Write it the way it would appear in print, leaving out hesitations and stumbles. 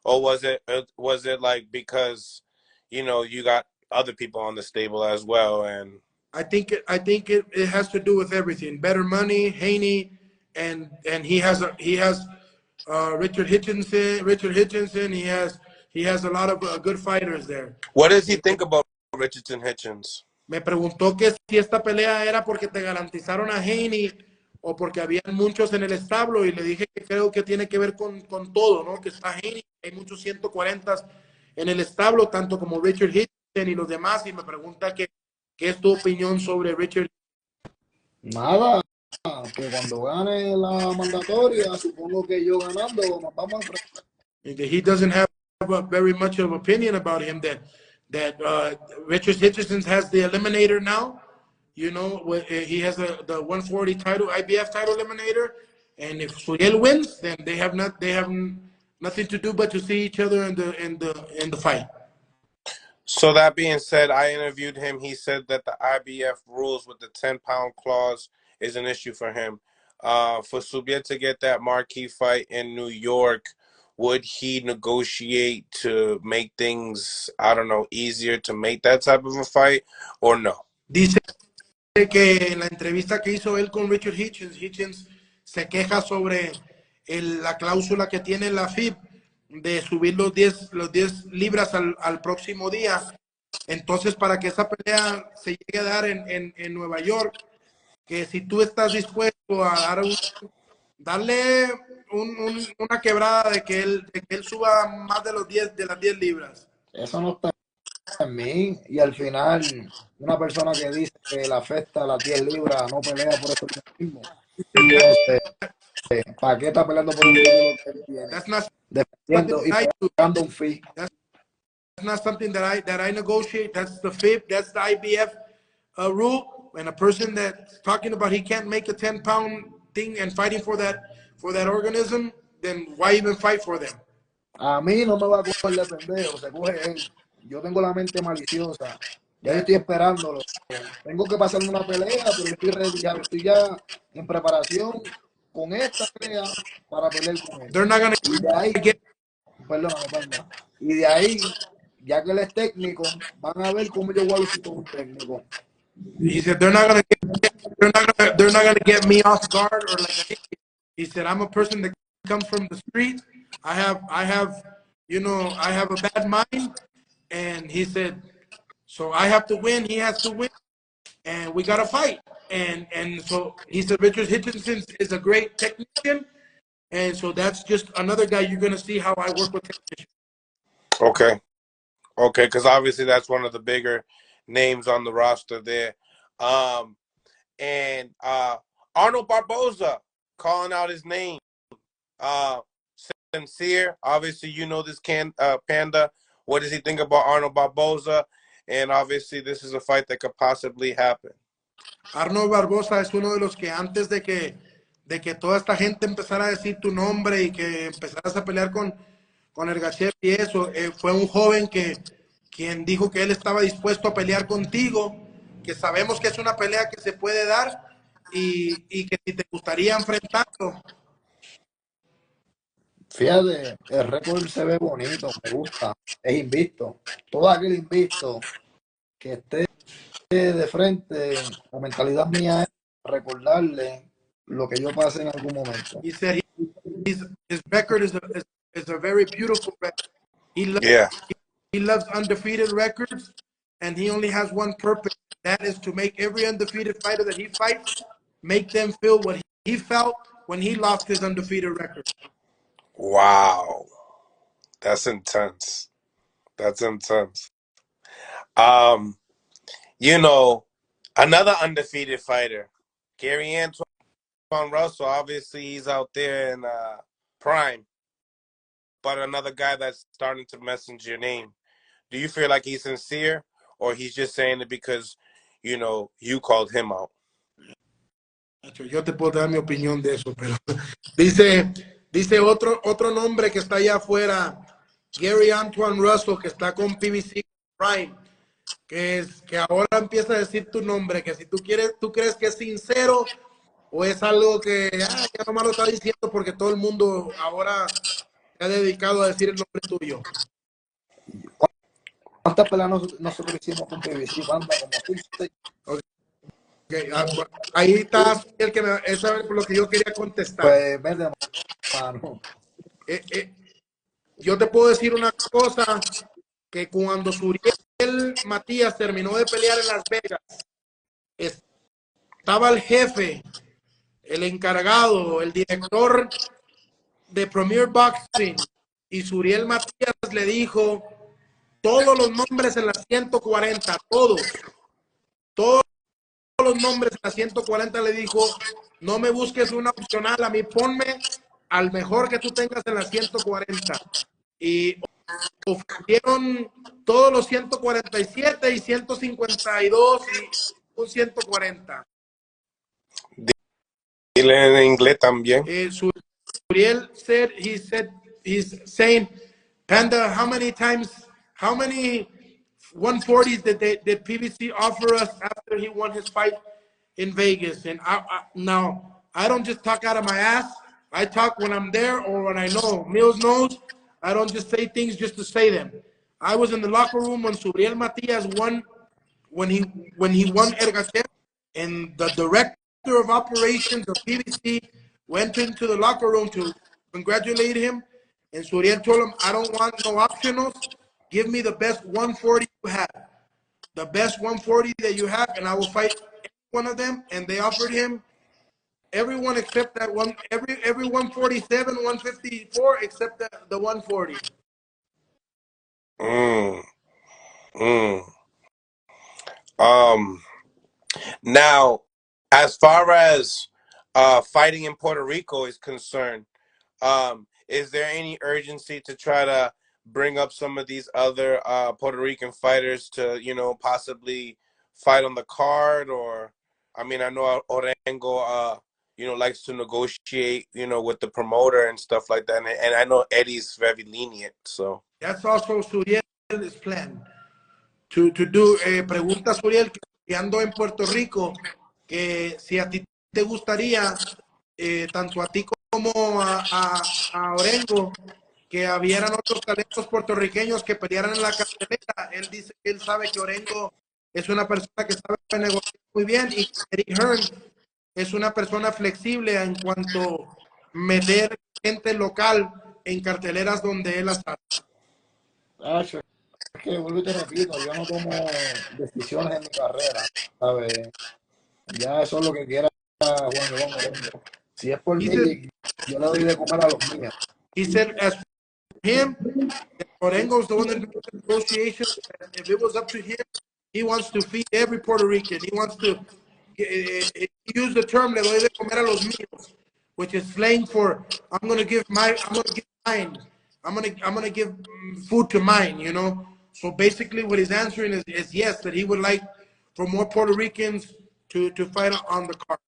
or was it like because you got other people on the stable as well, and I think it has to do with everything. Better money, Haney, and he has Richard Hitchinson. He has a lot of good fighters there. what does he think about Richardson Hitchens? Me preguntó que si esta pelea era porque te garantizaron a Haney o porque había muchos en el establo y le dije que creo que tiene que ver con todo, ¿no? Que está Haney, hay muchos 140 en el establo, tanto como Richard Hitchinson y los demás, y me pregunta qué es tu opinión sobre Richard. Nada, que cuando gane la mandatoria, supongo que yo ganando, nos vamos a enfrentar. He doesn't have very much of opinion about him that Richard Hitchinson has the eliminator now. He has the 140 title, IBF title eliminator, and if Subriel wins, then they have nothing to do but to see each other in the fight. So that being said, I interviewed him. He said that the IBF rules with the 10-pound clause is an issue for him. For Subriel to get that marquee fight in New York, would he negotiate to make things, I don't know, easier to make that type of a fight, or no? Dice que en la entrevista que hizo él con Richard Hitchens se queja sobre la cláusula que tiene la FIB de subir los 10 libras al próximo día. Entonces, para que esa pelea se llegue a dar en Nueva York, que si tú estás dispuesto a darle una quebrada de que él suba más de las 10 libras. Eso no está en mí. Y al final, una persona que dice que le afecta a las 10 libras no pelea por eso mismo. Entonces, ¿para qué está peleando por un título que él tiene? Defendiendo y pagando un fee. That's not something that I negotiate. That's the FIB. That's the IBF rule. And a person that's talking about he can't make a 10-pound thing and fighting for that organism, then why even fight for them? A mí no me va a coger de pendejo, se coge él. Yo tengo la mente maliciosa. Ya estoy esperándolo. Tengo que pasarme una pelea, pero estoy ready, estoy ya en preparación con esta pelea para pelear con él. They're not gonna y de ahí, get... perdóname. Y de ahí, ya que él es técnico, van a ver cómo yo voy a lucir con un técnico. He said they're not gonna get me off guard or like. He said I'm a person that comes from the street. I have a bad mind, and he said, so I have to win. He has to win, and we gotta fight. And so he said Richard Hitchinson is a great technician, and so that's just another guy you're gonna see how I work with technicians. Okay, because obviously that's one of the bigger names on the roster there. And Arnold Barboza, calling out his name. Sincere, obviously you know this Panda. What does he think about Arnold Barboza? And obviously this is a fight that could possibly happen. Arnold Barboza es uno de los que antes de que toda esta gente empezara a decir tu nombre y que empezaras a pelear con el Gachev y eso, fue un joven quien dijo que él estaba dispuesto a pelear contigo, que sabemos que es una pelea que se puede dar y que si te gustaría enfrentarlo. Fíjate, el récord se ve bonito, me gusta, es invicto. Todo aquel invicto que esté de frente, la mentalidad mía es recordarle lo que yo pasé en algún momento. He said his record is a very beautiful record. He loves undefeated records, and he only has one purpose. That is to make every undefeated fighter that he fights, make them feel what he felt when he lost his undefeated record. Wow. That's intense. Another undefeated fighter, Gary Antoine Russell, obviously he's out there in prime, but another guy that's starting to message your name. Do you feel like he's sincere, or he's just saying it because, you called him out? Yo te puedo dar mi opinión de eso, pero dice otro nombre que está allá afuera, Gary Antoine Russell, que está con PBC Prime, que ahora empieza a decir tu nombre, que si tú crees que es sincero o es algo que ya nomás lo está diciendo porque todo el mundo ahora se ha dedicado a decir el nombre tuyo. ¿Cuántas peleas nosotros hicimos con PBC, banda? Como 6. Okay. Ahí está el que eso es lo que yo quería contestar. Pues verde, mano. Yo te puedo decir una cosa, que cuando Subriel Matías terminó de pelear en Las Vegas, estaba el jefe, el encargado, el director de Premier Boxing, y Subriel Matías le dijo todos los nombres en la 140, todos los nombres en la 140, le dijo, no me busques una opcional, a mí ponme al mejor que tú tengas en la 140. Y ofrecieron todos los 147 y 152 y un 140. Dile en inglés también. Subriel said, he's saying, Panda, how many 140s did PBC offer us after he won his fight in Vegas? And now, I don't just talk out of my ass. I talk when I'm there or when I know. Mills knows. I don't just say things just to say them. I was in the locker room when Subriel Matias won, when he won Ergachev, and the director of operations of PBC went into the locker room to congratulate him. And Subriel told him, I don't want no optionals. Give me the best 140 you have. The best 140 that you have, and I will fight one of them. And they offered him everyone except that one, every 147, 154, except the 140. Now, as far as fighting in Puerto Rico is concerned, is there any urgency to try to bring up some of these other Puerto Rican fighters to, possibly fight on the card? Or, I mean, I know Orengo, likes to negotiate, with the promoter and stuff like that. And I know Eddie's very lenient, so. That's also Suriel's plan. To do, pregunta Suriel, que ando en Puerto Rico, que si a ti te gustaría, tanto a ti como a Orengo, que habieran otros talentos puertorriqueños que pelearan en la cartelera. Él dice que él sabe que Orengo es una persona que sabe negociar muy bien, y Eddie Hearn es una persona flexible en cuanto a meter gente local en carteleras donde él está. Es que vuelvo y te repito, yo no tomo decisiones en mi carrera, ¿sabes? Ya eso es lo que quiera Juan León Orengo. Si es por mí, yo le doy de comer a los míos. He said, as for him, Orengo's the one that makes the negotiations. If it was up to him, he wants to feed every Puerto Rican. He wants to use the term "le doy de comer a los míos," which is slang for I'm gonna give mine. I'm gonna give food to mine. So basically, what he's answering is yes, that he would like for more Puerto Ricans to fight on the card.